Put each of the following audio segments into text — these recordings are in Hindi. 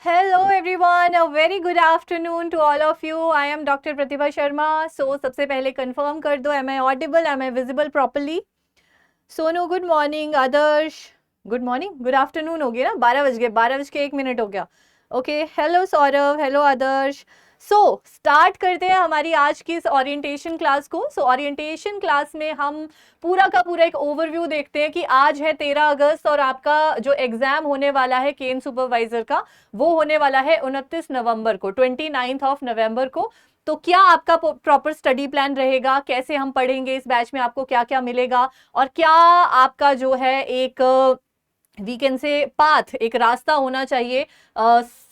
Hello everyone, a very good afternoon to all of you. I am Dr. Pratibha Sharma. So सबसे पहले कंफर्म कर दो, am I audible, am I visible properly? Sonu good morning, Adarsh good morning, good afternoon हो गया ना, 12 बज गए, 12:01 हो गया. ओके, हेलो सौरभ, हेलो आदर्श. सो स्टार्ट करते हैं हमारी आज की इस ओरिएंटेशन क्लास को. सो ओरिएंटेशन क्लास में हम पूरा का पूरा एक ओवरव्यू देखते हैं कि आज है 13 अगस्त और आपका जो एग्जाम होने वाला है केन सुपरवाइजर का, वो होने वाला है 29 नवंबर को, 29th ऑफ नवंबर को. तो क्या आपका प्रॉपर स्टडी प्लान रहेगा, कैसे हम पढ़ेंगे, इस बैच में आपको क्या क्या मिलेगा, और क्या आपका जो है एक वीकेंड से पाथ, एक रास्ता होना चाहिए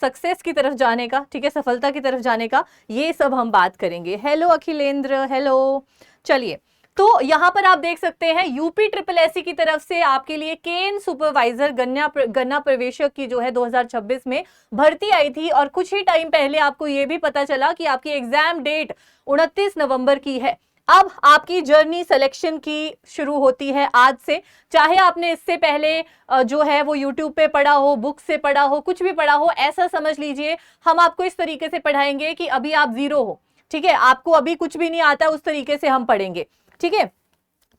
सक्सेस की तरफ जाने का, ठीक है, सफलता की तरफ जाने का, ये सब हम बात करेंगे. Hello Akhilendra, hello. चलिए, तो यहां पर आप देख सकते हैं यूपी ट्रिपल एससी की तरफ से आपके लिए केन सुपरवाइजर गन्ना प्रवेशक की जो है 2026 में भर्ती आई थी, और कुछ ही टाइम पहले आपको यह भी पता चला कि आपकी एग्जाम डेट 29 नवंबर की है. अब आपकी जर्नी सिलेक्शन की शुरू होती है आज से. चाहे आपने इससे पहले जो है वो यूट्यूब पे पढ़ा हो, बुक से पढ़ा हो, कुछ भी पढ़ा हो, ऐसा समझ लीजिए हम आपको इस तरीके से पढ़ाएंगे कि अभी आप जीरो हो, ठीक है, आपको अभी कुछ भी नहीं आता, उस तरीके से हम पढ़ेंगे, ठीक है.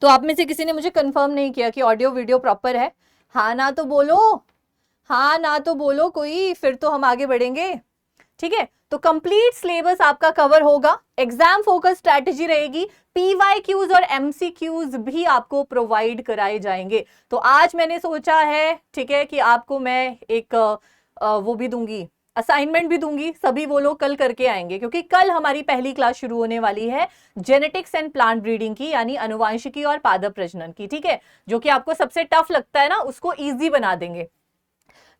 तो आप में से किसी ने मुझे कंफर्म नहीं किया कि ऑडियो वीडियो प्रॉपर है. हाँ ना तो बोलो, हाँ ना तो बोलो कोई, फिर तो हम आगे बढ़ेंगे, ठीक है. तो कंप्लीट सिलेबस आपका कवर होगा, एग्जाम फोकस स्ट्रैटेजी रहेगी, पीवाईक्यूज और एमसीक्यूज भी आपको प्रोवाइड कराए जाएंगे. तो आज मैंने सोचा है, ठीक है, कि आपको मैं एक वो भी दूंगी, असाइनमेंट भी दूंगी. सभी वो लोग कल करके आएंगे, क्योंकि कल हमारी पहली क्लास शुरू होने वाली है जेनेटिक्स एंड प्लांट ब्रीडिंग की, यानी अनुवांशिकी और पादप प्रजनन की, ठीक है. जो कि आपको सबसे टफ लगता है ना, उसको इजी बना देंगे.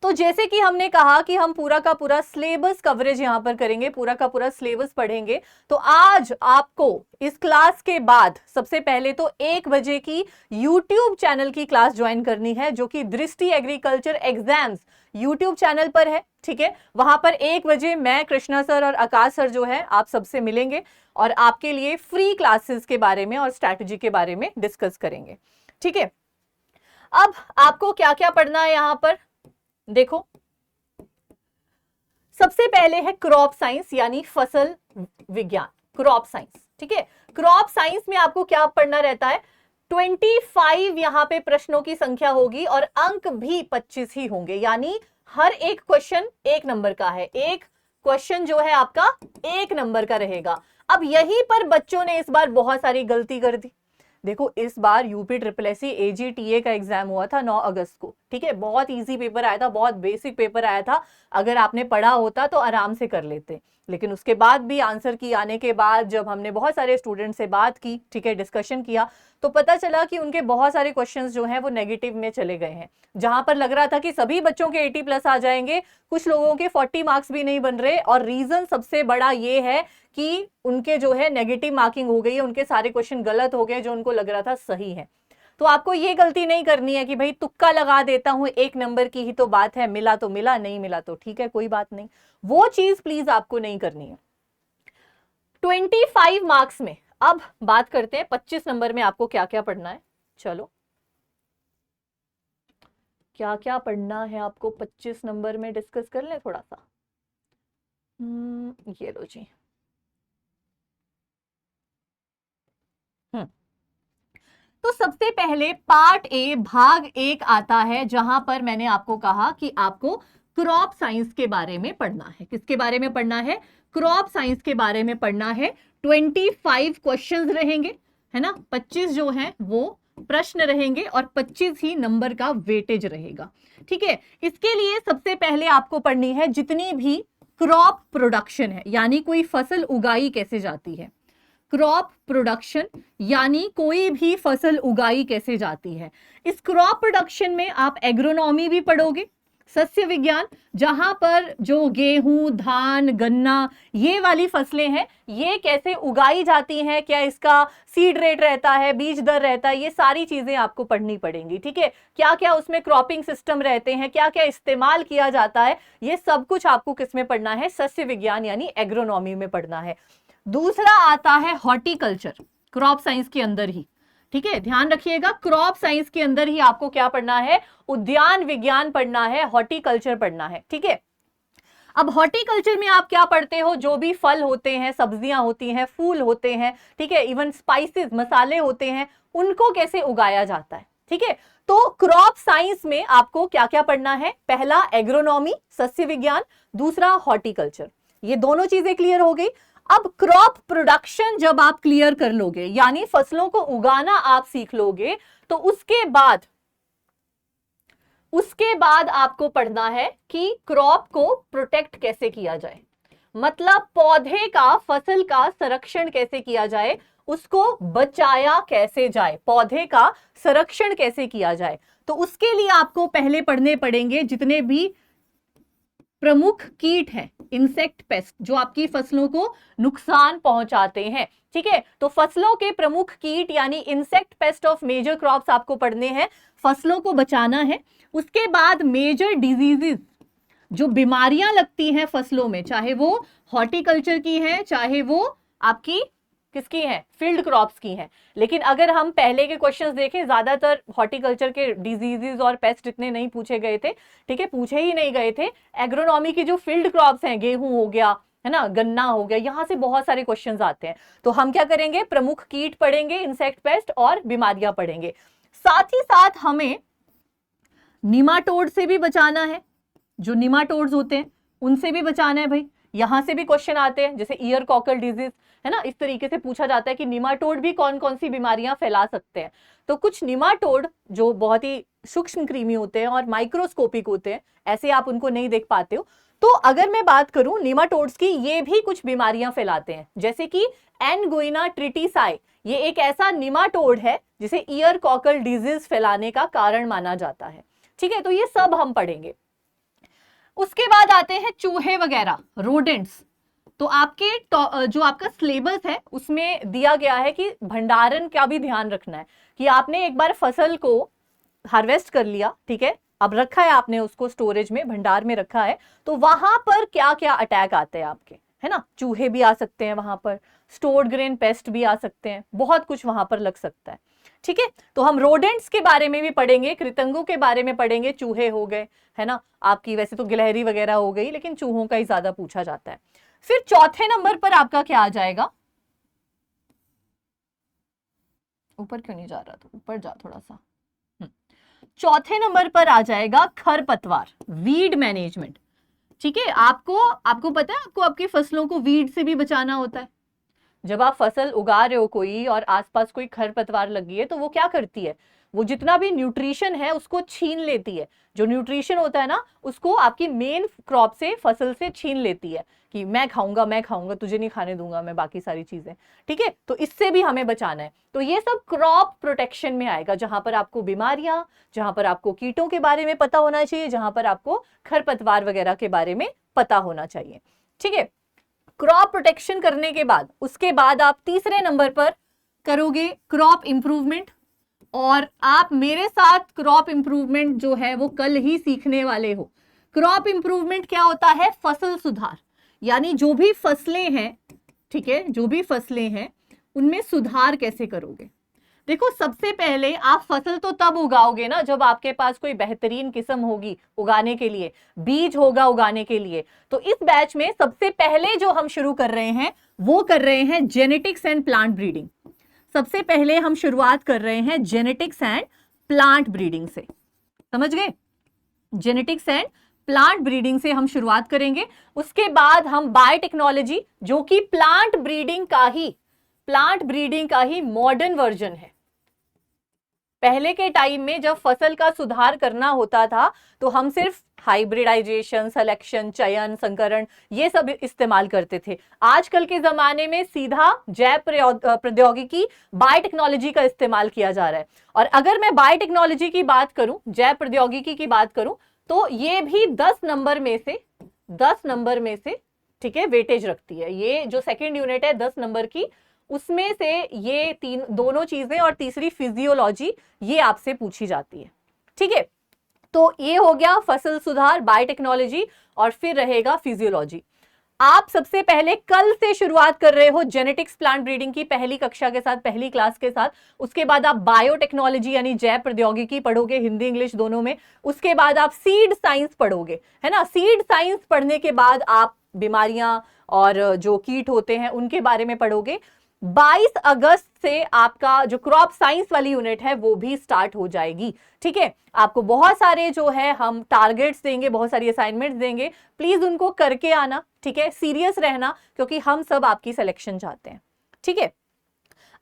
तो जैसे कि हमने कहा कि हम पूरा का पूरा सिलेबस कवरेज यहां पर करेंगे, पूरा का पूरा सिलेबस पढ़ेंगे. तो आज आपको इस क्लास के बाद सबसे पहले तो 1 बजे की यूट्यूब चैनल की क्लास ज्वाइन करनी है, जो कि दृष्टि एग्रीकल्चर एग्जाम्स यूट्यूब चैनल पर है, ठीक है. वहां पर 1 बजे मैं, कृष्णा सर और आकाश सर जो है आप सबसे मिलेंगे और आपके लिए फ्री क्लासेस के बारे में और स्ट्रैटेजी के बारे में डिस्कस करेंगे, ठीक है. अब आपको क्या क्या पढ़ना है यहां पर देखो. सबसे पहले है क्रॉप साइंस, यानी फसल विज्ञान, क्रॉप साइंस, ठीक है. क्रॉप साइंस में आपको क्या पढ़ना रहता है, 25 यहां पे प्रश्नों की संख्या होगी और अंक भी 25 ही होंगे, यानी हर एक क्वेश्चन 1 नंबर का है. एक क्वेश्चन जो है आपका 1 नंबर का रहेगा. अब यहीं पर बच्चों ने इस बार बहुत सारी गलती कर दी. देखो, इस बार यूपी ट्रिपल एससी एजीटीए का एग्जाम हुआ था 9 अगस्त को, ठीक है. बहुत इजी पेपर आया था, बहुत बेसिक पेपर आया था. अगर आपने पढ़ा होता तो आराम से कर लेते, लेकिन उसके बाद भी आंसर की आने के बाद जब हमने बहुत सारे स्टूडेंट से बात की, ठीक है, डिस्कशन किया, तो पता चला कि उनके बहुत सारे क्वेश्चंस जो हैं वो नेगेटिव में चले गए हैं. जहां पर लग रहा था कि सभी बच्चों के 80+ आ जाएंगे, कुछ लोगों के 40 मार्क्स भी नहीं बन रहे. और रीजन सबसे बड़ा ये है कि उनके जो है नेगेटिव मार्किंग हो गई है, उनके सारे क्वेश्चन गलत हो गए जो उनको लग रहा था सही है. तो आपको ये गलती नहीं करनी है कि भाई तुक्का लगा देता हूं, 1 नंबर की ही तो बात है, मिला तो मिला, नहीं मिला तो ठीक है, कोई बात नहीं. वो चीज प्लीज आपको नहीं करनी है. 25 मार्क्स में अब बात करते हैं 25 नंबर में आपको क्या क्या पढ़ना है. चलो, क्या क्या पढ़ना है आपको 25 नंबर में डिस्कस कर ले थोड़ा सा. ये लो जी. तो सबसे पहले पार्ट ए भाग 1 आता है, जहां पर मैंने आपको कहा कि आपको क्रॉप साइंस के बारे में पढ़ना है. किसके बारे में पढ़ना है, क्रॉप साइंस के बारे में पढ़ना है. 25 क्वेश्चंस रहेंगे, है ना, 25 जो है वो प्रश्न रहेंगे और 25 ही नंबर का वेटेज रहेगा, ठीक है. इसके लिए सबसे पहले आपको पढ़नी है जितनी भी क्रॉप प्रोडक्शन है, यानी कोई फसल उगाई कैसे जाती है. क्रॉप प्रोडक्शन यानी कोई भी फसल उगाई कैसे जाती है. इस क्रॉप प्रोडक्शन में आप एग्रोनॉमी भी पढ़ोगे, सस्य विज्ञान, जहां पर जो गेहूं, धान, गन्ना, ये वाली फसलें हैं, ये कैसे उगाई जाती हैं, क्या इसका सीड रेट रहता है, बीज दर रहता है, ये सारी चीजें आपको पढ़नी पड़ेंगी, ठीक है. क्या क्या उसमें क्रॉपिंग सिस्टम रहते हैं, क्या क्या इस्तेमाल किया जाता है, ये सब कुछ आपको किसमें पढ़ना है, सस्य विज्ञान यानी एग्रोनॉमी में पढ़ना है. दूसरा आता है हॉर्टिकल्चर, क्रॉप साइंस के अंदर ही, ठीक है, ध्यान रखिएगा, क्रॉप साइंस के अंदर ही आपको क्या पढ़ना है, उद्यान विज्ञान पढ़ना है, हॉर्टिकल्चर पढ़ना है, ठीक है. अब हॉर्टिकल्चर में आप क्या पढ़ते हो, जो भी फल होते हैं, सब्जियां होती हैं, फूल होते हैं, ठीक है, इवन स्पाइसेस, मसाले होते हैं, उनको कैसे उगाया जाता है, ठीक है। तो क्रॉप साइंस में आपको क्या क्या पढ़ना है, पहला एग्रोनॉमी, सस्य विज्ञान, दूसरा हॉर्टिकल्चर, ये दोनों चीजें क्लियर हो गई। अब क्रॉप प्रोडक्शन जब आप क्लियर कर लोगे, यानी फसलों को उगाना आप सीख लोगे, तो उसके बाद आपको पढ़ना है कि क्रॉप को प्रोटेक्ट कैसे किया जाए, मतलब पौधे का, फसल का संरक्षण कैसे किया जाए, उसको बचाया कैसे जाए, पौधे का संरक्षण कैसे किया जाए। तो उसके लिए आपको पहले पढ़ने पड़ेंगे जितने भी प्रमुख कीट हैं, इंसेक्ट पेस्ट, जो आपकी फसलों को नुकसान पहुंचाते हैं, ठीक है। तो फसलों के प्रमुख कीट यानी insect pest of major crops आपको पढ़ने हैं, फसलों को बचाना है। उसके बाद मेजर डिजीजेस, जो बीमारियां लगती हैं फसलों में, चाहे वो हॉर्टिकल्चर की है, चाहे वो आपकी किसकी है, फील्ड क्रॉप्स की है। लेकिन अगर हम पहले के क्वेश्चंस देखें, ज्यादातर हॉर्टिकल्चर के डिजीजेस और पेस्ट इतने नहीं पूछे गए थे, ठीक है, पूछे ही नहीं गए थे। एग्रोनॉमी की जो फील्ड क्रॉप्स हैं, गेहूं हो गया, है ना, गन्ना हो गया, यहां से बहुत सारे क्वेश्चंस आते हैं। तो हम क्या करेंगे, प्रमुख कीट पढ़ेंगे, इंसेक्ट पेस्ट और बीमारियां पढ़ेंगे। साथ ही साथ हमें निमाटोड से भी बचाना है, जो निमाटोड्स होते हैं उनसे भी बचाना है भाई। यहां से भी क्वेश्चन आते हैं, जैसे ईयर कॉकल डिजीज, है ना, इस तरीके से पूछा जाता है कि निमाटोड भी कौन कौन सी बीमारियां फैला सकते हैं। तो कुछ निमाटोड जो बहुत ही सूक्ष्म कृमि होते हैं और माइक्रोस्कोपिक होते हैं, ऐसे आप उनको नहीं देख पाते हो। तो अगर मैं बात करूं निमाटोड्स की, ये भी कुछ बीमारियां फैलाते हैं, जैसे कि एनगुइना ट्रिटिसाई, ये एक ऐसा निमाटोड है जिसे ईयर कॉकल डिजीज फैलाने का कारण माना जाता है, ठीक है। तो ये सब हम पढ़ेंगे। उसके बाद आते हैं चूहे वगैरह, रोडेंट्स। तो आपके जो आपका सिलेबस है उसमें दिया गया है कि भंडारण का भी ध्यान रखना है, कि आपने एक बार फसल को हार्वेस्ट कर लिया, ठीक है, अब रखा है आपने उसको स्टोरेज में, भंडार में रखा है, तो वहां पर क्या क्या अटैक आते हैं आपके, है ना, चूहे भी आ सकते हैं वहां पर, स्टोर्ड ग्रेन पेस्ट भी आ सकते हैं, बहुत कुछ वहां पर लग सकता है, ठीक है। तो हम रोडेंट्स के बारे में भी पढ़ेंगे, कृतंगों के बारे में पढ़ेंगे, चूहे हो गए, है ना, आपकी वैसे तो गिलहरी वगैरह हो गई, लेकिन चूहों का ही ज्यादा पूछा जाता है। फिर चौथे नंबर पर आपका क्या आ जाएगा, ऊपर क्यों नहीं जा रहा, तो ऊपर जा थोड़ा सा। चौथे नंबर पर आ जाएगा खरपतवार, वीड मैनेजमेंट, ठीक है। आपको पता है, आपको आपकी फसलों को वीड से भी बचाना होता है। जब आप फसल उगा रहे हो कोई और आसपास कोई खरपतवार लगी है, तो वो क्या करती है, वो जितना भी न्यूट्रिशन है उसको छीन लेती है। जो न्यूट्रिशन होता है ना, उसको आपकी मेन क्रॉप से, फसल से छीन लेती है, कि मैं खाऊंगा, तुझे नहीं खाने दूंगा मैं बाकी सारी चीजें, ठीक है। तो इससे भी हमें बचाना है। तो ये सब क्रॉप प्रोटेक्शन में आएगा, जहां पर आपको बीमारियां, जहां पर आपको कीटों के बारे में पता होना चाहिए, जहां पर आपको खरपतवार वगैरह के बारे में पता होना चाहिए, ठीक है। क्रॉप प्रोटेक्शन करने के बाद, उसके बाद आप तीसरे नंबर पर करोगे क्रॉप इंप्रूवमेंट। और आप मेरे साथ क्रॉप इंप्रूवमेंट जो है वो कल ही सीखने वाले हो। क्रॉप इंप्रूवमेंट क्या होता है, फसल सुधार, यानी जो भी फसलें हैं, ठीक है, जो भी फसलें हैं उनमें सुधार कैसे करोगे। देखो, सबसे पहले आप फसल तो तब उगाओगे ना जब आपके पास कोई बेहतरीन किस्म होगी उगाने के लिए, बीज होगा उगाने के लिए। तो इस बैच में सबसे पहले जो हम शुरू कर रहे हैं वो कर रहे हैं जेनेटिक्स एंड प्लांट ब्रीडिंग। सबसे पहले हम शुरुआत कर रहे हैं जेनेटिक्स एंड प्लांट ब्रीडिंग से, समझ गए, जेनेटिक्स एंड प्लांट ब्रीडिंग से हम शुरुआत करेंगे। उसके बाद हम बायोटेक्नोलॉजी, जो कि प्लांट ब्रीडिंग का ही मॉडर्न वर्जन है। पहले के टाइम में जब फसल का सुधार करना होता था तो हम सिर्फ हाइब्रिडाइजेशन, सिलेक्शन, चयन, संकरण, ये सब इस्तेमाल करते थे। आजकल के जमाने में सीधा जैव प्रौद्योगिकी, बायोटेक्नोलॉजी का इस्तेमाल किया जा रहा है। और अगर मैं बायोटेक्नोलॉजी की बात करूं, जैव प्रौद्योगिकी की बात करूं, तो ये भी 10 नंबर में से ठीक है वेटेज रखती है। ये जो सेकेंड यूनिट है 10 नंबर की, उसमें से ये दोनों चीजें और तीसरी फिजियोलॉजी, ये आपसे पूछी जाती है, ठीक है। तो ये हो गया फसल सुधार, बायोटेक्नोलॉजी, और फिर रहेगा फिजियोलॉजी। आप सबसे पहले कल से शुरुआत कर रहे हो जेनेटिक्स प्लांट ब्रीडिंग की पहली कक्षा के साथ, पहली क्लास के साथ। उसके बाद आप बायोटेक्नोलॉजी यानी जैव प्रौद्योगिकी पढ़ोगे, हिंदी इंग्लिश दोनों में। उसके बाद आप सीड साइंस पढ़ोगे, है ना। सीड साइंस पढ़ने के बाद आप बीमारियां और जो कीट होते हैं उनके बारे में पढ़ोगे। 22 अगस्त से आपका जो क्रॉप साइंस वाली यूनिट है वो भी स्टार्ट हो जाएगी, ठीक है। आपको बहुत सारे जो है हम टारगेट्स देंगे, बहुत सारी असाइनमेंट्स देंगे, प्लीज उनको करके आना, ठीक है। सीरियस रहना, क्योंकि हम सब आपकी सिलेक्शन चाहते हैं, ठीक है।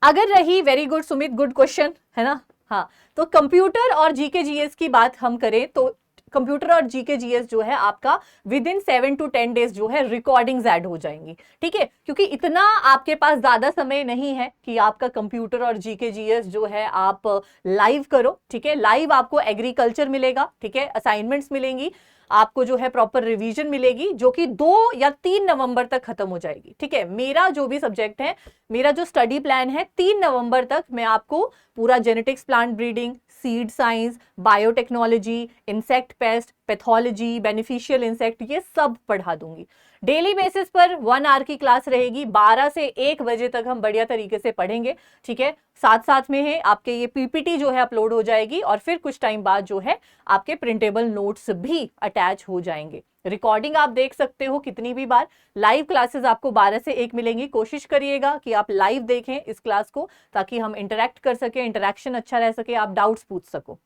अगर रही, very good Sumit, good question, है ना। हाँ, तो कंप्यूटर और जीके जीएस की बात हम करें तो कंप्यूटर और जीके जीएस जो है आपका विद इन 7 to 10 डेज जो है रिकॉर्डिंग्स ऐड हो जाएंगी, ठीक है। क्योंकि इतना आपके पास ज्यादा समय नहीं है कि आपका कंप्यूटर और जीके जीएस जो है आप लाइव करो, ठीक है। लाइव आपको एग्रीकल्चर मिलेगा, ठीक है, असाइनमेंट्स मिलेंगी, आपको जो है प्रॉपर रिवीजन मिलेगी, जो कि 2 या 3 नवंबर तक खत्म हो जाएगी, ठीक है। मेरा जो भी सब्जेक्ट है, मेरा जो स्टडी प्लान है, 3 नवंबर तक मैं आपको पूरा genetics plant breeding, seed science, biotechnology, insect pest, pathology, beneficial insect, ये सब पढ़ा दूंगी। डेली बेसिस पर 1 आवर की क्लास रहेगी, 12 से 1 बजे तक हम बढ़िया तरीके से पढ़ेंगे, ठीक है। साथ साथ में है आपके ये पीपीटी जो है अपलोड हो जाएगी, और फिर कुछ टाइम बाद जो है आपके प्रिंटेबल नोट्स भी अटैच हो जाएंगे। रिकॉर्डिंग आप देख सकते हो कितनी भी बार। लाइव क्लासेस आपको 12 से 1 मिलेंगी। कोशिश करिएगा कि आप लाइव देखें इस क्लास को, ताकि हम इंटरेक्ट कर सके, इंटरेक्शन अच्छा रह सके, आप डाउट्स पूछ सको,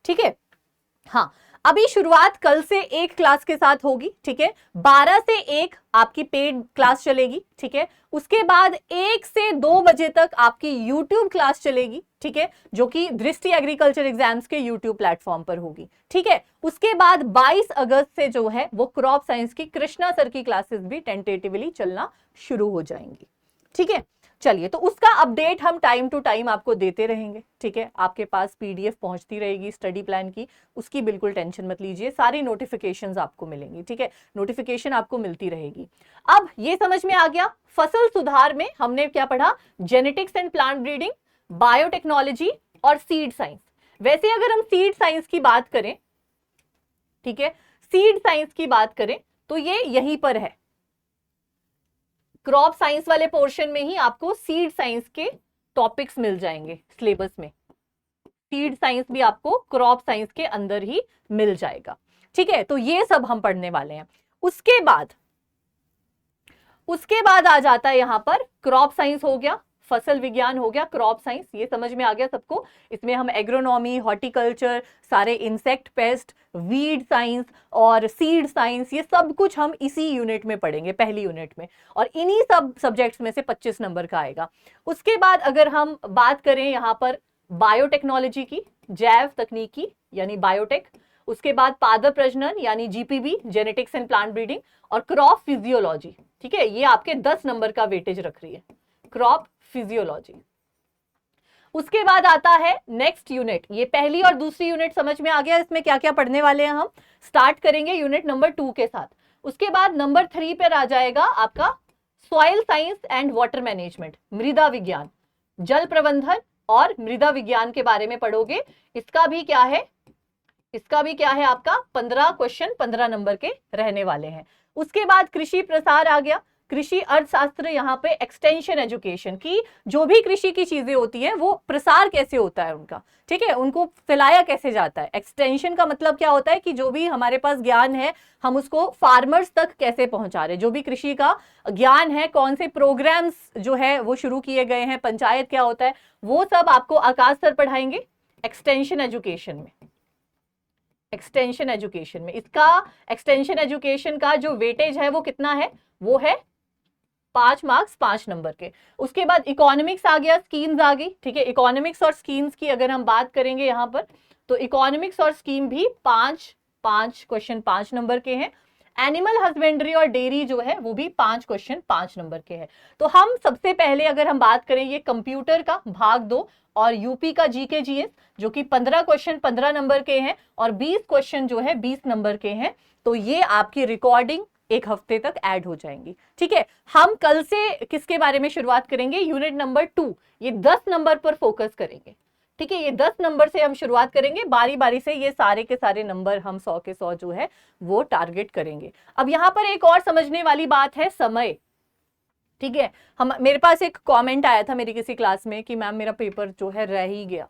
ठीक है। हाँ, अभी शुरुआत कल से 1 क्लास के साथ होगी, ठीक है। 12 से 1 आपकी पेड क्लास चलेगी, ठीक है। उसके बाद 1 से 2 बजे तक आपकी यूट्यूब क्लास चलेगी, ठीक है, जो कि दृष्टि एग्रीकल्चर एग्जाम्स के यूट्यूब प्लेटफॉर्म पर होगी, ठीक है। उसके बाद 22 अगस्त से जो है वो क्रॉप साइंस की कृष्णा सर की क्लासेस भी टेंटेटिवली चलना शुरू हो जाएंगी, ठीक है। चलिए, तो उसका अपडेट हम टाइम टू टाइम आपको देते रहेंगे, ठीक है। आपके पास पीडीएफ पहुंचती रहेगी स्टडी प्लान की, उसकी बिल्कुल टेंशन मत लीजिए, सारी नोटिफिकेशंस आपको मिलेंगी, ठीक है। नोटिफिकेशन आपको मिलती रहेगी। अब ये समझ में आ गया, फसल सुधार में हमने क्या पढ़ा, genetics and plant breeding, biotechnology और सीड साइंस। वैसे अगर हम सीड साइंस की बात करें, ठीक है, सीड साइंस की बात करें तो ये यहीं पर है, क्रॉप साइंस वाले पोर्शन में ही आपको सीड साइंस के टॉपिक्स मिल जाएंगे सिलेबस में। सीड साइंस भी आपको क्रॉप साइंस के अंदर ही मिल जाएगा, ठीक है। तो ये सब हम पढ़ने वाले हैं। उसके बाद आ जाता है यहां पर क्रॉप साइंस हो गया, फसल विज्ञान हो गया, क्रॉप साइंस, ये समझ में आ गया सबको। इसमें हम एग्रोनॉमी, हॉर्टिकल्चर, सारे इंसेक्ट पेस्ट, वीड साइंस और सीड साइंस, ये सब कुछ हम इसी यूनिट में पढ़ेंगे, पहली यूनिट में, और इन्हीं सब सब्जेक्ट्स में से 25 नंबर का आएगा। उसके बाद अगर हम बात करें यहां पर बायोटेक्नोलॉजी की, जैव तकनीकी यानी बायोटेक, उसके बाद पादप प्रजनन यानी जीपीबी, जेनेटिक्स एंड प्लांट ब्रीडिंग, और क्रॉप फिजियोलॉजी, ठीक है, ये आपके 10 नंबर का वेटेज रख रही है, क्रॉप फिजियोलॉजी। उसके बाद आता है नेक्स्ट यूनिट, ये पहली और दूसरी यूनिट समझ में आ गया, इसमें क्या क्या पढ़ने वाले हैं हम। स्टार्ट करेंगे यूनिट नंबर 2 के साथ। उसके बाद नंबर 3 पर आ जाएगा आपका soil science and water management, मृदा विज्ञान, जल प्रबंधन और मृदा विज्ञान के बारे में पढ़ोगे। इसका भी क्या है, आपका 15 क्वेश्चन 15 नंबर के रहने वाले हैं। उसके बाद कृषि प्रसार आ गया, कृषि अर्थशास्त्र, यहाँ पे एक्सटेंशन एजुकेशन की जो भी कृषि की चीजें होती हैं वो प्रसार कैसे होता है उनका, ठीक है, उनको फैलाया कैसे जाता है। एक्सटेंशन का मतलब क्या होता है कि जो भी हमारे पास ज्ञान है हम उसको फार्मर्स तक कैसे पहुंचा रहे, जो भी कृषि का ज्ञान है, कौन से प्रोग्राम्स जो है वो शुरू किए गए हैं, पंचायत क्या होता है, वो सब आपको आकाश सर पढ़ाएंगे एक्सटेंशन एजुकेशन में। एक्सटेंशन एजुकेशन में इसका, एक्सटेंशन एजुकेशन का जो वेटेज है वो कितना है, वो है 5 मार्क्स 5 नंबर के। उसके बाद इकोनॉमिक्स आ गया, स्कीम्स आ गई, ठीक है। इकोनॉमिक्स और स्कीम्स की अगर हम बात करेंगे यहाँ पर, तो इकोनॉमिक्स और स्कीम भी 5 क्वेश्चन 5 नंबर के हैं। एनिमल हस्बेंड्री और डेयरी जो है वो भी 5 क्वेश्चन 5 नंबर के हैं। तो हम सबसे पहले अगर हम बात करें ये कंप्यूटर का भाग 2 और यूपी का जीके जीएस, जो कि 15 क्वेश्चन 15 नंबर के हैं और 20 क्वेश्चन जो है 20 नंबर के हैं, तो ये आपकी रिकॉर्डिंग 1 हफ्ते तक ऐड हो जाएंगी, ठीक है। हम कल से किसके बारे में शुरुआत करेंगे, यूनिट नंबर 2, ये 10 नंबर पर फोकस करेंगे, ठीक है, ये 10 नंबर से हम शुरुआत करेंगे, बारी बारी से ये सारे के सारे नंबर हम 100 के 100 जो है वो टारगेट करेंगे। अब यहाँ पर एक और समझने वाली बात है समय। ठीक है, हम मेरे पास एक कमेंट आया था मेरी किसी क्लास में कि मैम मेरा पेपर जो है रह ही गया,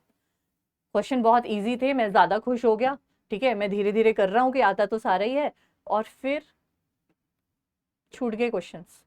क्वेश्चन बहुत इजी थे, मैं ज्यादा खुश हो गया, ठीक है, मैं धीरे धीरे कर रहा हूँ कि आता तो सारा ही है, और फिर छूट गए क्वेश्चंस।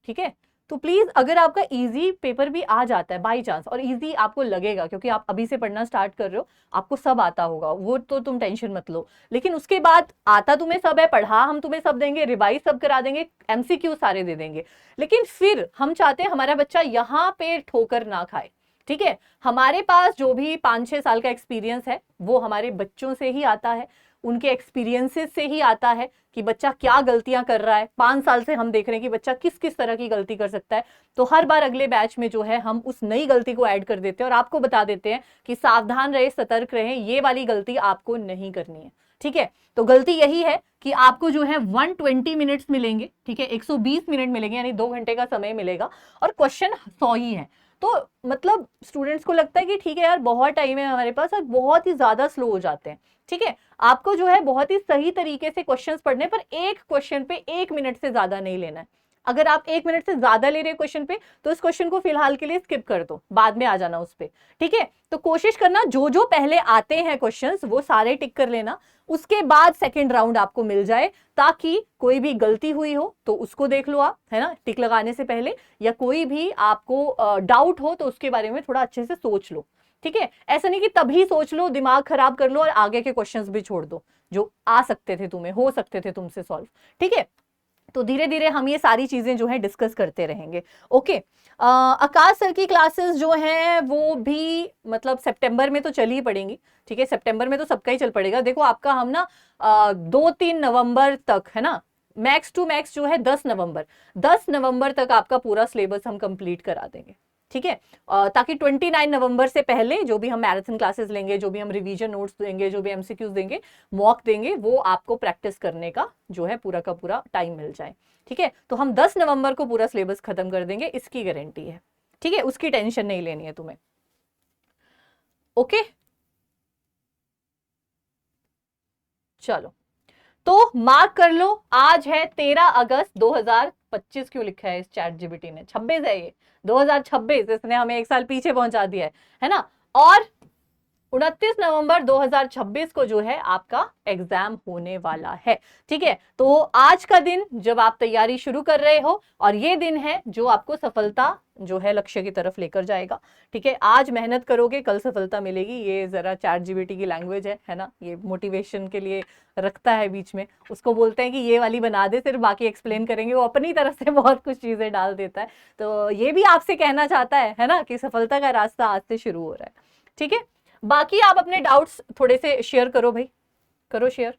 ठीक है, तो प्लीज अगर आपका इजी पेपर भी आ जाता है बाई चांस, और इजी आपको लगेगा क्योंकि आप अभी से पढ़ना स्टार्ट कर रहे हो, आपको सब आता होगा, वो तो तुम टेंशन मत लो, लेकिन उसके बाद आता तुम्हें सब है, पढ़ा हम तुम्हें सब देंगे, रिवाइज सब करा देंगे, एमसीक्यू सारे दे देंगे, लेकिन फिर हम चाहते हैं हमारा बच्चा यहाँ पे ठोकर ना खाए। ठीक है, हमारे पास जो भी 5-6 साल का एक्सपीरियंस है वो हमारे बच्चों से ही आता है, उनके एक्सपीरियंसेस से ही आता है कि बच्चा क्या गलतियां कर रहा है। 5 साल से हम देख रहे हैं कि बच्चा किस किस तरह की गलती कर सकता है, तो हर बार अगले बैच में जो है हम उस नई गलती को ऐड कर देते हैं और आपको बता देते हैं कि सावधान रहे, सतर्क रहें, ये वाली गलती आपको नहीं करनी है। ठीक है, तो गलती यही है कि आपको जो है 120 मिनट्स मिलेंगे, ठीक है, 120 मिनट मिलेंगे, यानी 2 घंटे का समय मिलेगा, और क्वेश्चन 100 ही है। तो मतलब स्टूडेंट्स को लगता है कि ठीक है यार बहुत टाइम है हमारे पास, और बहुत ही ज्यादा स्लो हो जाते हैं। ठीक है, आपको जो है बहुत ही सही तरीके से क्वेश्चंस पढ़ने पर एक क्वेश्चन पे 1 मिनट से ज्यादा नहीं लेना है। अगर आप 1 मिनट से ज्यादा ले रहे हैं क्वेश्चन पे, तो इस क्वेश्चन को फिलहाल के लिए स्किप कर दो, बाद में आ जाना उस पे। ठीक है, तो कोशिश करना जो जो पहले आते हैं क्वेश्चंस वो सारे टिक कर लेना, उसके बाद सेकेंड राउंड आपको मिल जाए, ताकि कोई भी गलती हुई हो तो उसको देख लो आप, है ना, टिक लगाने से पहले, या कोई भी आपको डाउट हो तो उसके बारे में थोड़ा अच्छे से सोच लो। ठीक है, ऐसा नहीं कि तभी सोच लो, दिमाग खराब कर लो और आगे के क्वेश्चंस भी छोड़ दो जो आ सकते थे तुम्हें, हो सकते थे तुमसे सॉल्व। ठीक है, तो धीरे धीरे हम ये सारी चीजें जो है डिस्कस करते रहेंगे। ओके, आकाश सर की क्लासेस जो हैं वो भी मतलब सितंबर में तो चल ही पड़ेंगी। ठीक है, सितंबर में तो सबका ही चल पड़ेगा। देखो आपका हम ना 2-3 नवंबर तक, है ना, मैक्स टू मैक्स जो है 10 नवंबर तक आपका पूरा सिलेबस हम कंप्लीट करा देंगे। ठीक है, ताकि 29 नवंबर से पहले जो भी हम मैराथन क्लासेस लेंगे, जो भी हम रिवीजन नोट्स देंगे, जो भी एमसीक्यूज देंगे, मॉक देंगे, वो आपको प्रैक्टिस करने का जो है पूरा का पूरा टाइम मिल जाए। ठीक है, तो हम 10 नवंबर को पूरा सिलेबस खत्म कर देंगे, इसकी गारंटी है। ठीक है, उसकी टेंशन नहीं लेनी है तुम्हें। ओके, चलो तो मार्क कर लो, आज है 13 अगस्त 2025। क्यों लिखा है इस चैट जीपीटी ने? 26 है ये, 2026, इसने हमें 1 साल पीछे पहुंचा दिया है ना। और 29 नवंबर 2026 को जो है आपका एग्जाम होने वाला है। ठीक है, तो आज का दिन जब आप तैयारी शुरू कर रहे हो, और ये दिन है जो आपको सफलता जो है लक्ष्य की तरफ लेकर जाएगा। ठीक है, आज मेहनत करोगे कल सफलता मिलेगी, ये जरा चैट जीपीटी की लैंग्वेज है ना, ये मोटिवेशन के लिए रखता है बीच में, उसको बोलते हैं कि ये वाली बना दे, सिर्फ बाकी एक्सप्लेन करेंगे, वो अपनी तरफ से बहुत कुछ चीजें डाल देता है। तो ये भी आपसे कहना चाहता है ना, कि सफलता का रास्ता आज से शुरू हो रहा है। ठीक है, बाकी आप अपने डाउट्स थोड़े से शेयर करो भाई, करो शेयर।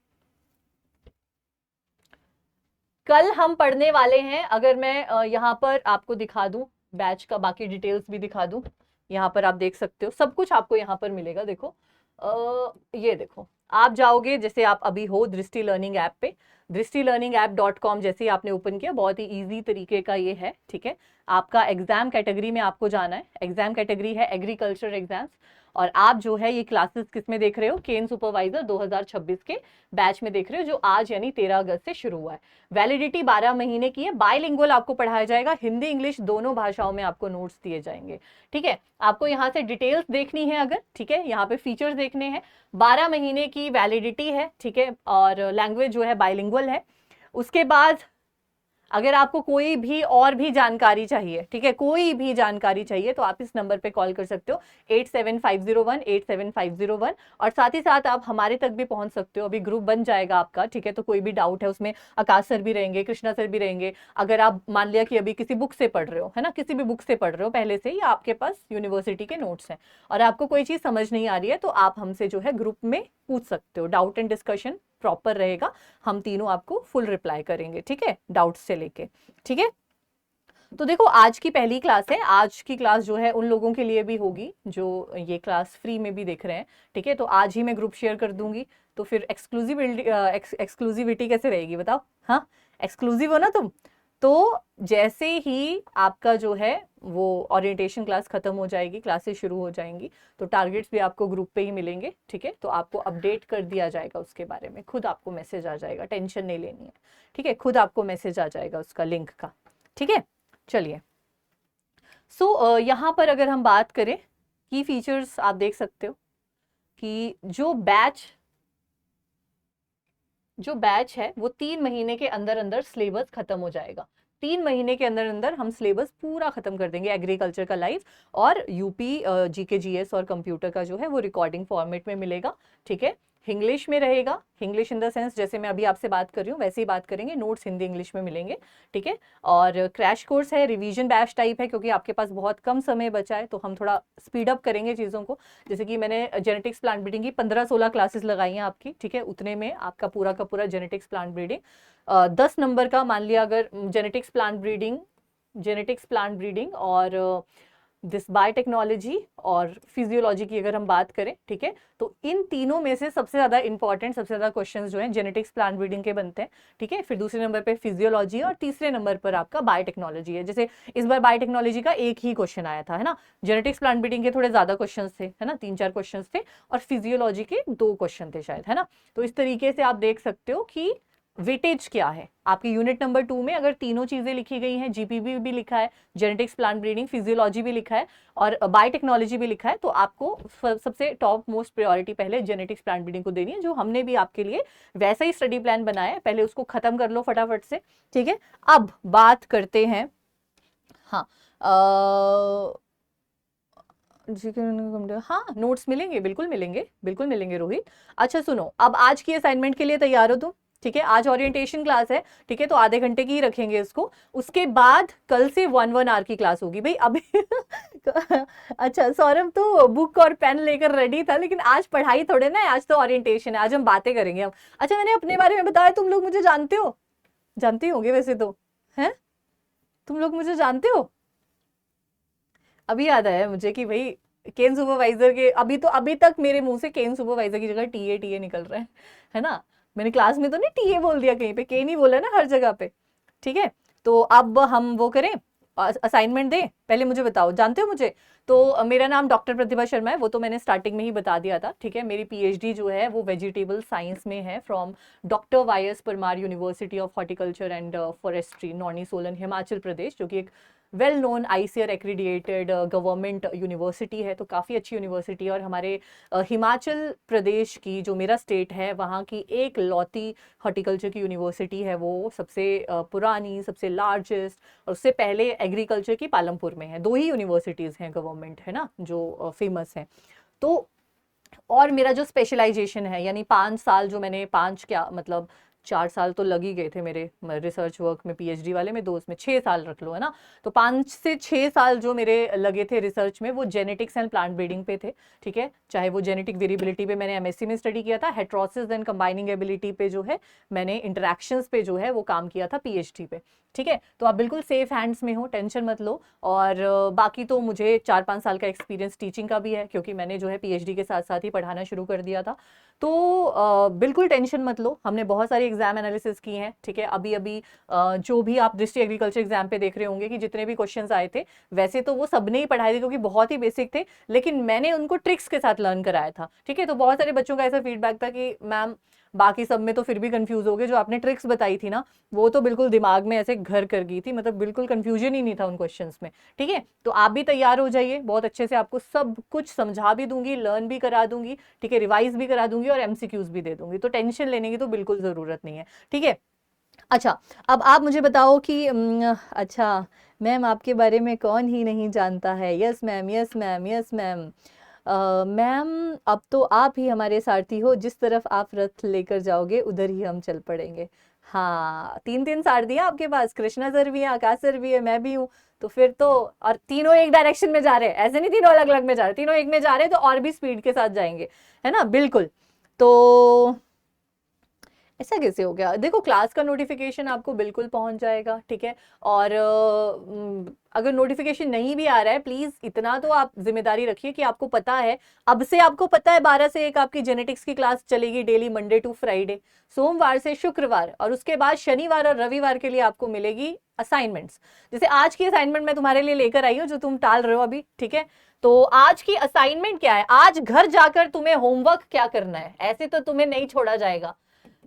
कल हम पढ़ने वाले हैं, अगर मैं यहाँ पर आपको दिखा दूं, बैच का बाकी डिटेल्स भी दिखा दूं, यहाँ पर आप देख सकते हो, सब कुछ आपको यहाँ पर मिलेगा। देखो ये देखो, आप जाओगे जैसे आप अभी हो दृष्टि लर्निंग ऐप पे, dristillearningapp.com जैसे ही आपने ओपन किया, बहुत ही इजी तरीके का ये है। ठीक है, आपका एग्जाम कैटेगरी में आपको जाना है, एग्जाम कैटेगरी है एग्रीकल्चर एग्जाम्स, और आप जो है ये क्लासेस किस में देख रहे हो, केन सुपरवाइजर 2026 के बैच में देख रहे हो, जो आज यानी 13 अगस्त से शुरू हुआ है। वैलिडिटी 12 महीने की है, बायलिंगुअल आपको पढ़ाया जाएगा, हिंदी इंग्लिश दोनों भाषाओं में आपको नोट्स दिए जाएंगे। ठीक है, आपको यहाँ से डिटेल्स देखनी है अगर, ठीक है, यहाँ पे फीचर्स देखने हैं, 12 महीने की वैलिडिटी है। ठीक है, और लैंग्वेज जो है बायलिंगुअल है। उसके बाद अगर आपको कोई भी और भी जानकारी चाहिए, ठीक है, कोई भी जानकारी चाहिए, तो आप इस नंबर पे कॉल कर सकते हो 8750187501, और साथ ही साथ आप हमारे तक भी पहुंच सकते हो, अभी ग्रुप बन जाएगा आपका। ठीक है, तो कोई भी डाउट है उसमें आकाश सर भी रहेंगे, कृष्णा सर भी रहेंगे। अगर आप मान लिया कि अभी किसी बुक से पढ़ रहे हो, है ना, किसी भी बुक से पढ़ रहे हो पहले से ही, आपके पास यूनिवर्सिटी के नोट्स हैं, और आपको कोई चीज समझ नहीं आ रही है, तो आप हमसे जो है ग्रुप में पूछ सकते हो, डाउट एंड डिस्कशन प्रॉपर रहेगा, हम तीनों आपको फुल रिप्लाई करेंगे। ठीक है, डाउट्स से लेके। ठीक है, तो देखो आज की पहली क्लास है, आज की क्लास जो है उन लोगों के लिए भी होगी जो ये क्लास फ्री में भी देख रहे हैं। ठीक है, तो आज ही मैं ग्रुप शेयर कर दूंगी, तो फिर एक्सक्लूसिविटी कैसे रहेगी बताओ? हाँ, एक्सक्लूसिव हो ना तुम, तो जैसे ही आपका जो है वो ओरिएंटेशन क्लास खत्म हो जाएगी, क्लासेस शुरू हो जाएंगी, तो टारगेट्स भी आपको ग्रुप पे ही मिलेंगे, ठीक है। तो आपको अपडेट कर दिया जाएगा उसके बारे में, खुद आपको मैसेज आ जाएगा, टेंशन नहीं लेनी है, ठीक है। खुद आपको मैसेज आ जाएगा उसका लिंक का, ठीक है। चलिए, सो यहाँ पर अगर हम बात करें की फीचर्स, आप देख सकते हो कि जो बैच है वो 3 महीने के अंदर अंदर सिलेबस खत्म हो जाएगा। 3 महीने के अंदर अंदर हम सिलेबस पूरा खत्म कर देंगे एग्रीकल्चर का लाइव, और यूपी जीके जीएस और कंप्यूटर का जो है वो रिकॉर्डिंग फॉर्मेट में मिलेगा, ठीक है। इंग्लिश में रहेगा, इंग्लिश इन द सेंस जैसे मैं अभी आपसे बात कर रही हूँ वैसे ही बात करेंगे, नोट्स हिंदी इंग्लिश में मिलेंगे, ठीक है। और क्रैश कोर्स है, रिवीजन बैच टाइप है, क्योंकि आपके पास बहुत कम समय बचा है तो हम थोड़ा स्पीड अप करेंगे चीज़ों को। जैसे कि मैंने जेनेटिक्स प्लांट ब्रीडिंग की 15-16 क्लासेस लगाई हैं आपकी, ठीक है। उतने में आपका पूरा का पूरा जेनेटिक्स प्लांट ब्रीडिंग 10 नंबर का, मान लिया अगर जेनेटिक्स प्लांट ब्रीडिंग और दिस बायोटेक्नोलॉजी और फिजियोलॉजी की अगर हम बात करें, ठीक है, तो इन तीनों में से सबसे ज़्यादा इंपॉर्टेंट, सबसे ज़्यादा क्वेश्चंस जो हैं जेनेटिक्स प्लांट ब्रीडिंग के बनते हैं, ठीक है। फिर दूसरे नंबर पे फिजियोलॉजी और तीसरे नंबर पर आपका बायोटेक्नोलॉजी है। जैसे इस बार बायोटेक्नोलॉजी का एक ही क्वेश्चन आया था, है ना। जेनेटिक्स प्लांट ब्रीडिंग के थोड़े ज़्यादा क्वेश्चन थे, है ना, 3-4 क्वेश्चन थे, और फिजियोलॉजी के 2 क्वेश्चन थे शायद, है ना। तो इस तरीके से आप देख सकते हो कि वेटेज क्या है आपकी यूनिट नंबर 2 में। अगर तीनों चीजें लिखी गई हैं, जीपीबी भी लिखा है, जेनेटिक्स प्लांट ब्रीडिंग, फिजियोलॉजी भी लिखा है और बायोटेक्नोलॉजी भी लिखा है, तो आपको सबसे टॉप मोस्ट प्रायोरिटी पहले जेनेटिक्स प्लांट ब्रीडिंग को देनी है, जो हमने भी आपके लिए वैसा ही स्टडी प्लान बनाया है। पहले उसको खत्म कर लो फटाफट से, ठीक है। अब बात करते हैं, हाँ जी, हाँ नोट्स मिलेंगे, बिल्कुल मिलेंगे, बिल्कुल मिलेंगे रोहित। अच्छा सुनो, अब आज की असाइनमेंट के लिए तैयार हो तुम, ठीक है। आज ओरिएंटेशन क्लास है, ठीक है, तो आधे घंटे की ही रखेंगे इसको। उसके बाद कल से 1-1 आवर की क्लास होगी भाई अभी अच्छा सौरभ तो बुक और पेन लेकर रेडी था, लेकिन आज पढ़ाई थोड़े ना है, आज तो ओरिएंटेशन है, आज हम बातें करेंगे हम। अच्छा मैंने अपने बारे में बताया, तुम लोग मुझे जानते हो, जानते होंगे वैसे तो, हैं तुम लोग मुझे जानते हो। अभी याद आया मुझे कि भाई केन सुपरवाइजर के, अभी तक मेरे मुंह से केन सुपरवाइजर की जगह टीए टीए निकल रहा है ना। मैंने क्लास में तो नहीं टीए बोल दिया, कहीं पे केन ही बोला ना हर जगह पे, ठीक है। तो अब हम वो करें, असाइनमेंट दें। पहले मुझे बताओ, जानते हो मुझे? तो मेरा नाम डॉक्टर प्रतिभा शर्मा है, वो तो मैंने स्टार्टिंग में ही बता दिया था, ठीक है। मेरी पीएचडी जो है वो वेजिटेबल साइंस में है, from doctor Y S. Parmar university of horticulture and forestry, Nauni Solan, Himachal Pradesh, जो कि एक well known ICR accredited government university है। तो काफ़ी अच्छी यूनिवर्सिटी है, और हमारे हिमाचल प्रदेश की, जो मेरा स्टेट है, वहाँ की एक लौती हॉर्टिकल्चर की यूनिवर्सिटी है, वो सबसे पुरानी, सबसे लार्जेस्ट, और उससे पहले एग्रीकल्चर की पालमपुर में है। 2 ही यूनिवर्सिटीज़ हैं गवर्नमेंट, है ना, जो फेमस हैं। तो और मेरा जो स्पेशलाइजेशन है, यानी 5 साल जो मैंने, 5 क्या मतलब 4 साल तो लग ही गए थे मेरे रिसर्च वर्क में, पीएचडी वाले में 2, उसमें 6 साल रख लो, है ना। तो 5 से 6 साल जो मेरे लगे थे रिसर्च में, वो जेनेटिक्स एंड प्लांट ब्रीडिंग पे थे, ठीक है। चाहे वो जेनेटिक वेरिएबिलिटी पे मैंने एमएससी में स्टडी किया था, हेट्रोसिस एंड कंबाइनिंग एबिलिटी पे जो है मैंने, इंटरेक्शंस पे जो है वो काम किया था पीएचडी पे, ठीक है। तो आप बिल्कुल सेफ हैंड्स में हो, टेंशन मत लो। और बाकी तो मुझे 4-5 साल का एक्सपीरियंस टीचिंग का भी है, क्योंकि मैंने जो है पीएचडी के साथ साथ ही पढ़ाना शुरू कर दिया था। तो बिल्कुल टेंशन मत लो, हमने बहुत सारी एग्जाम एनालिसिस की हैं, ठीक है। अभी अभी जो भी आप दृष्टि एग्रीकल्चर एग्जाम पे देख रहे होंगे कि जितने भी क्वेश्चंस आए थे, वैसे तो वो सबने ही पढ़ाए थे, क्योंकि बहुत ही बेसिक थे, लेकिन मैंने उनको ट्रिक्स के साथ लर्न कराया था, ठीक है। तो बहुत सारे बच्चों का ऐसा फीडबैक था कि मैम बाकी सब में तो फिर भी कंफ्यूज हो गए, जो आपने ट्रिक्स बताई थी ना, वो तो बिल्कुल दिमाग में ऐसे घर कर गई थी, मतलब बिल्कुल कंफ्यूजन ही नहीं था उन क्वेश्चंस में, ठीक है। तो आप भी तैयार हो जाइए, बहुत अच्छे से आपको सब कुछ समझा भी दूंगी, लर्न भी करा दूंगी, ठीक है, रिवाइज भी करा दूंगी और एमसीक्यूज भी दे दूंगी, तो टेंशन लेने की तो बिल्कुल जरूरत नहीं है, ठीक है। अच्छा, अब आप मुझे बताओ कि अच्छा मैम आपके बारे में कौन ही नहीं जानता है। Yes ma'am, yes ma'am, yes ma'am. Ma'am अब तो आप ही हमारे सारथी हो, जिस तरफ आप रथ लेकर जाओगे उधर ही हम चल पड़ेंगे। हाँ 3-3 सारथी हैं आपके पास, कृष्णा सर भी है, आकाश सर भी है, मैं भी हूँ, तो फिर तो, और तीनों एक डायरेक्शन में जा रहे हैं, ऐसे नहीं तीनों अलग अलग में जा रहे, तीनों एक में जा रहे हैं, तो और भी स्पीड के साथ जाएंगे, है ना, बिल्कुल। तो ऐसा कैसे हो गया? देखो क्लास का नोटिफिकेशन आपको बिल्कुल पहुंच जाएगा, ठीक है। और अगर नोटिफिकेशन नहीं भी आ रहा है, प्लीज इतना तो आप जिम्मेदारी रखिए कि आपको पता है, अब से आपको पता है 12 से 1 आपकी जेनेटिक्स की क्लास चलेगी डेली, मंडे टू फ्राइडे, सोमवार से शुक्रवार, और उसके बाद शनिवार और रविवार के लिए आपको मिलेगी असाइनमेंट्स। जैसे आज की असाइनमेंट मैं तुम्हारे लिए लेकर आई हूँ जो तुम टाल रहे हो अभी, ठीक है। तो आज की असाइनमेंट क्या है, आज घर जाकर तुम्हें होमवर्क क्या करना है, ऐसे तो तुम्हें नहीं छोड़ा जाएगा।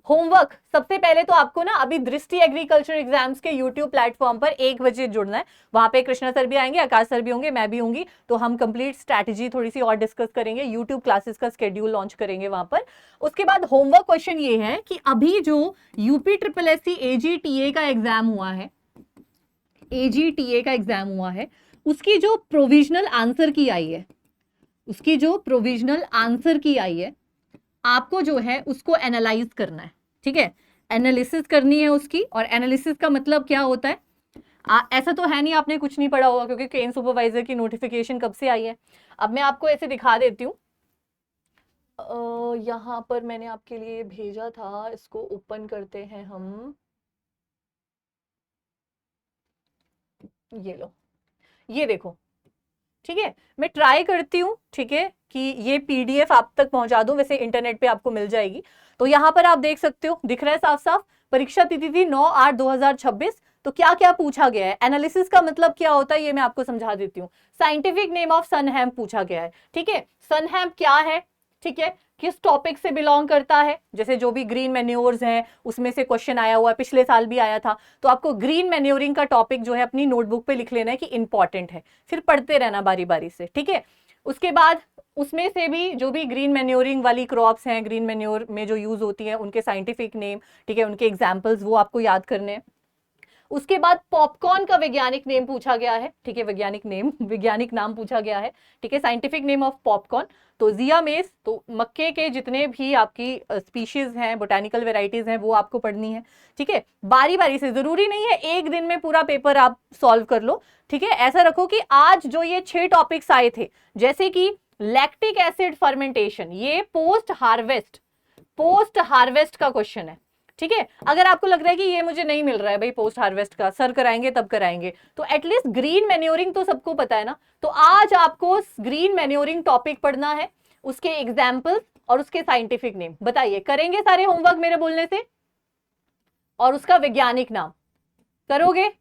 होमवर्क सबसे पहले तो आपको ना अभी दृष्टि एग्रीकल्चर एग्जाम्स के यूट्यूब प्लेटफॉर्म पर 1 बजे जुड़ना है। वहां पे कृष्णा सर भी आएंगे, आकाश सर भी होंगे, मैं भी होंगी, तो हम कंप्लीट स्ट्रैटेजी थोड़ी सी और डिस्कस करेंगे, यूट्यूब क्लासेस का शेड्यूल लॉन्च करेंगे वहां पर। उसके बाद होमवर्क क्वेश्चन ये है कि अभी जो UP triple S C AGTA का एग्जाम हुआ है, एजीटीए का एग्जाम हुआ है, उसकी जो प्रोविजनल आंसर की आई है, उसकी जो प्रोविजनल आंसर की आई है, आपको जो है उसको एनालाइज करना है, ठीक है। एनालिसिस करनी है उसकी, और एनालिसिस का मतलब क्या होता है, ऐसा तो है नहीं आपने कुछ नहीं पढ़ा होगा, क्योंकि केन सुपरवाइजर की नोटिफिकेशन कब से आई है। अब मैं आपको ऐसे दिखा देती हूँ, यहां पर मैंने आपके लिए भेजा था, इसको ओपन करते हैं हम, ये लो, ये देखो, ठीक है। मैं ट्राई करती हूँ, ठीक है, कि ये पीडीएफ आप तक पहुंचा दूं, वैसे इंटरनेट पे आपको मिल जाएगी। तो यहां पर आप देख सकते हो, दिख रहा है साफ साफ, परीक्षा तिथि थी 9/8/2026। तो क्या क्या पूछा गया है, एनालिसिस का मतलब क्या होता है ये मैं आपको समझा देती हूँ। साइंटिफिक नेम ऑफ सनहैम्प पूछा गया है, ठीक है। सनहैम्प क्या है, ठीक है, किस टॉपिक से बिलोंग करता है, जैसे जो भी ग्रीन मैन्योर्स हैं उसमें से क्वेश्चन आया हुआ है, पिछले साल भी आया था। तो आपको ग्रीन मैन्योरिंग का टॉपिक जो है अपनी नोटबुक पे लिख लेना है कि इंपॉर्टेंट है, फिर पढ़ते रहना बारी बारी से, ठीक है। उसके बाद उसमें से भी जो भी ग्रीन मैन्योरिंग वाली क्रॉप्स हैं, ग्रीन मैन्योर में जो यूज होती हैं, उनके साइंटिफिक नेम, ठीक है, उनके एग्जाम्पल्स वो आपको याद करने हैं। उसके बाद पॉपकॉर्न का वैज्ञानिक नेम पूछा गया है, ठीक है, वैज्ञानिक नेम, वैज्ञानिक नाम पूछा गया है, ठीक है, साइंटिफिक नेम ऑफ पॉपकॉर्न। तो जिया मेस, तो मक्के के जितने भी आपकी स्पीशीज हैं, बोटानिकल वेराइटीज हैं, वो आपको पढ़नी है, ठीक है। बारी बारी से, जरूरी नहीं है एक दिन में पूरा पेपर आप सॉल्व कर लो, ठीक है। ऐसा रखो कि आज जो ये 6 टॉपिक्स आए थे, जैसे कि लैक्टिक एसिड फर्मेंटेशन, ये पोस्ट हार्वेस्ट का क्वेश्चन है, ठीक है। अगर आपको लग रहा है कि ये मुझे नहीं मिल रहा है भाई पोस्ट हार्वेस्ट का, सर कराएंगे तब कराएंगे, तो एटलीस्ट ग्रीन मैन्योरिंग तो सबको पता है ना। तो आज आपको ग्रीन मैन्योरिंग टॉपिक पढ़ना है, उसके एग्जाम्पल और उसके साइंटिफिक नेम। बताइए, करेंगे सारे होमवर्क मेरे बोलने से, और उसका वैज्ञानिक नाम करोगे,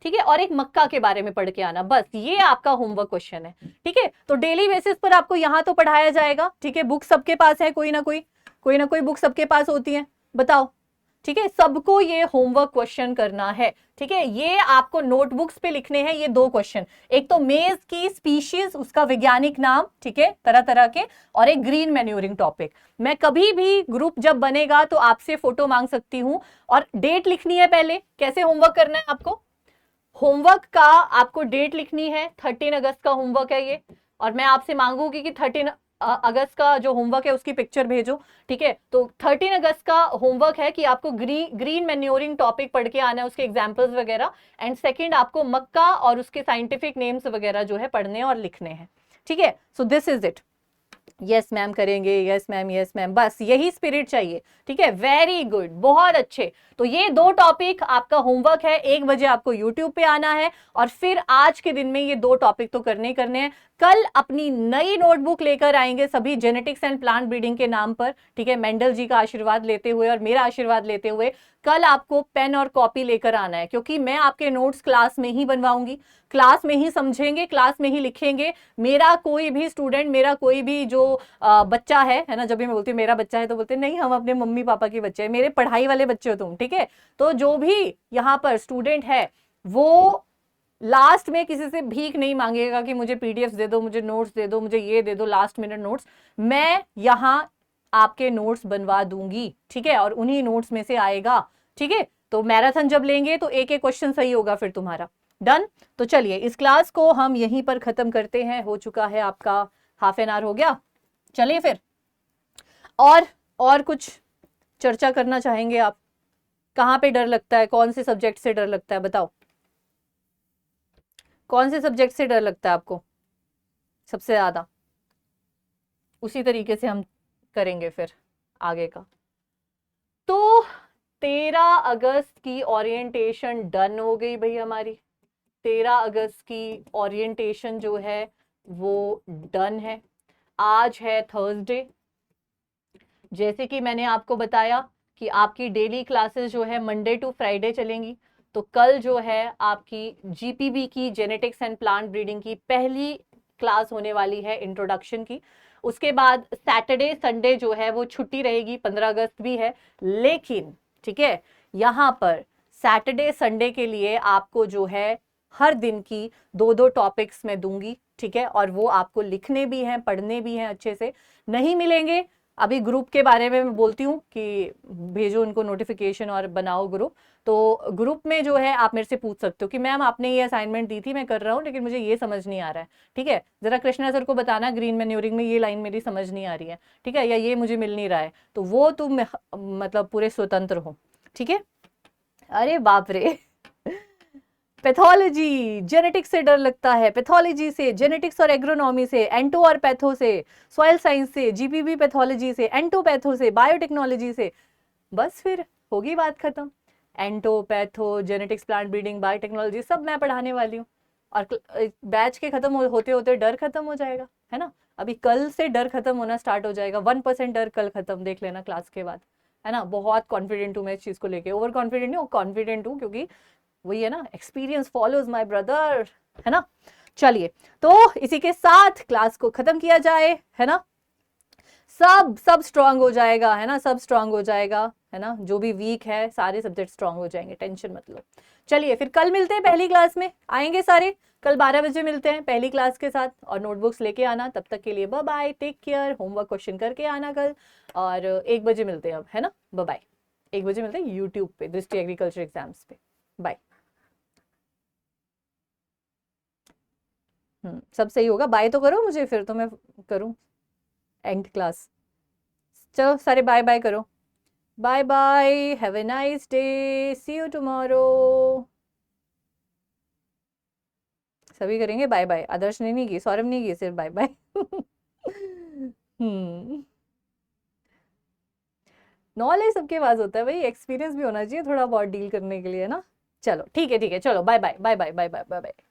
ठीक है। और एक मक्का के बारे में पढ़ के आना, बस ये आपका होमवर्क क्वेश्चन है, ठीक है। तो डेली बेसिस पर आपको यहां तो पढ़ाया जाएगा, ठीक है। बुक सबके पास है, कोई ना कोई बुक सबके पास होती है, बताओ, ठीक है। सबको ये होमवर्क क्वेश्चन करना है, ठीक है। ये आपको नोटबुक्स पे लिखने हैं ये 2 क्वेश्चन, एक तो मेज की स्पीशीज, उसका वैज्ञानिक नाम, ठीक है, तरह तरह के, और एक ग्रीन मैन्योरिंग टॉपिक। मैं कभी भी ग्रुप जब बनेगा तो आपसे फोटो मांग सकती हूँ, और डेट लिखनी है पहले। कैसे होमवर्क करना है आपको, होमवर्क का आपको डेट लिखनी है, 13 अगस्त का होमवर्क है ये, और मैं आपसे मांगूंगी कि 13 अगस्त का जो होमवर्क है उसकी पिक्चर भेजो, ठीक है। तो 13 अगस्त का होमवर्क है कि आपको ग्रीन मैन्योरिंग टॉपिक पढ़ के आना है, उसके एग्जांपल्स वगैरह, एंड सेकंड आपको मक्का और उसके साइंटिफिक नेम्स वगैरह जो है पढ़ने और लिखने हैं, ठीक है। So this is it. Yes ma'am करेंगे, यस मैम, यस मैम, बस यही स्पिरिट चाहिए, ठीक है। वेरी गुड, बहुत अच्छे। तो ये 2 टॉपिक आपका होमवर्क है, 1 बजे आपको यूट्यूब पे आना है, और फिर आज के दिन में ये 2 टॉपिक तो करने हैं। कल अपनी नई नोटबुक लेकर आएंगे सभी, जेनेटिक्स एंड प्लांट ब्रीडिंग के नाम पर, ठीक है, मेंडल जी का आशीर्वाद लेते हुए और मेरा आशीर्वाद लेते हुए। कल आपको पेन और कॉपी लेकर आना है, क्योंकि मैं आपके नोट्स क्लास में ही बनवाऊंगी, क्लास में ही समझेंगे, क्लास में ही लिखेंगे। मेरा कोई भी स्टूडेंट, मेरा कोई भी जो बच्चा है ना, जब भी मैं बोलती हूँ मेरा बच्चा है तो बोलते नहीं हम अपने मम्मी पापा के बच्चे हैं, मेरे पढ़ाई वाले बच्चे हो तुम, ठीक है। तो जो भी यहाँ पर स्टूडेंट है वो लास्ट में किसी से भीख नहीं मांगेगा कि मुझे पीडीएफ दे दो, मुझे नोट्स दे दो, मुझे ये दे दो, लास्ट मिनट नोट्स। मैं यहाँ आपके नोट्स बनवा दूंगी, ठीक है, और उन्हीं नोट्स में से आएगा, ठीक है। तो मैराथन जब लेंगे तो एक एक क्वेश्चन सही होगा फिर तुम्हारा। डन। तो चलिए इस क्लास को हम यहीं पर खत्म करते हैं, हो चुका है आपका हाफ एन आवर हो गया। चलिए फिर, और कुछ चर्चा करना चाहेंगे आप? कहाँ पे डर लगता है, कौन से सब्जेक्ट से डर लगता है, बताओ, कौन से सब्जेक्ट से डर लगता है आपको सबसे ज्यादा? उसी तरीके से हम करेंगे फिर आगे का। तो 13 अगस्त की ओरिएंटेशन डन हो गई भाई हमारी। 13 अगस्त की ओरिएंटेशन जो है वो डन है। आज है थर्सडे। जैसे कि मैंने आपको बताया कि आपकी डेली क्लासेस जो है मंडे टू फ्राइडे चलेंगी। तो कल जो है आपकी जीपीबी की जेनेटिक्स एंड प्लांट ब्रीडिंग की पहली क्लास होने वाली है इंट्रोडक्शन की। उसके बाद सैटरडे संडे जो है वो छुट्टी रहेगी, 15 अगस्त भी है। लेकिन ठीक है, यहाँ पर सैटरडे संडे के लिए आपको जो है हर दिन की 2-2 टॉपिक्स मैं दूंगी, ठीक है, और वो आपको लिखने भी हैं, पढ़ने भी हैं अच्छे से। नहीं मिलेंगे अभी ग्रुप के बारे में मैं बोलती हूँ कि भेजो उनको नोटिफिकेशन और बनाओ ग्रुप। तो ग्रुप में जो है आप मेरे से पूछ सकते हो कि मैम आपने ये असाइनमेंट दी थी, मैं कर रहा हूँ लेकिन मुझे ये समझ नहीं आ रहा है, ठीक है, जरा कृष्णा सर को बताना ग्रीन मैन्योरिंग में ये लाइन मेरी समझ नहीं आ रही है, ठीक है, या ये मुझे मिल नहीं रहा है। तो वो तुम मतलब पूरे स्वतंत्र हो, ठीक है। अरे बाप रे पैथोलॉजी जेनेटिक्स से डर लगता है, पैथोलॉजी से, जेनेटिक्स और एग्रोनॉमी से, एंटो और पैथो से, सॉइल साइंस से, जीपीबी पैथोलॉजी से, एंटो पैथो से, बायोटेक्नोलॉजी से, बस फिर होगी बात खत्म। Ento patho genetics plant breeding biotechnology सब मैं पढ़ाने वाली हूँ। और बैच के खत्म होते होते डर खत्म हो जाएगा, है ना। अभी कल से डर खत्म होना स्टार्ट हो जाएगा, 1% डर कल खत्म, देख लेना क्लास के बाद, है ना। बहुत कॉन्फिडेंट हूँ मैं इस चीज को लेके, ओवर कॉन्फिडेंट नहीं, कॉन्फिडेंट हूँ, क्योंकि वही है ना, एक्सपीरियंस फॉलोज माय ब्रदर, है ना। चलिए, तो इसी के साथ क्लास को खत्म किया जाए, है ना। सब स्ट्रांग हो जाएगा, है ना, सब स्ट्रांग हो जाएगा, है ना। जो भी वीक है सारे सब्जेक्ट स्ट्रांग हो जाएंगे, टेंशन मत लो। चलिए फिर कल मिलते हैं, पहली क्लास में आएंगे सारे, कल 12 बजे मिलते हैं पहली क्लास के साथ, और नोटबुक्स लेके आना। तब तक के लिए bye bye, take care, homework question करके आना कल, और 1 बजे मिलते हैं अब, है ना। बाय बाय, 1 बजे मिलते हैं यूट्यूब पे दृष्टि एग्रीकल्चर एग्जाम्स पे। बाय। सब सही होगा, बाय तो करो मुझे, फिर तो मैं करूं एंड क्लास। चलो सारे बाय बाय करो, bye bye, have a nice day, see you tomorrow. सभी करेंगे बाय बाय, आदर्श ने नहीं की, सौरभ नहीं की, सिर्फ बाय बाय नॉलेज सबके पास होता है भाई, एक्सपीरियंस भी होना चाहिए थोड़ा बहुत डील करने के लिए, ना। चलो ठीक है, ठीक है, चलो bye bye bye bye bye bye bye bye.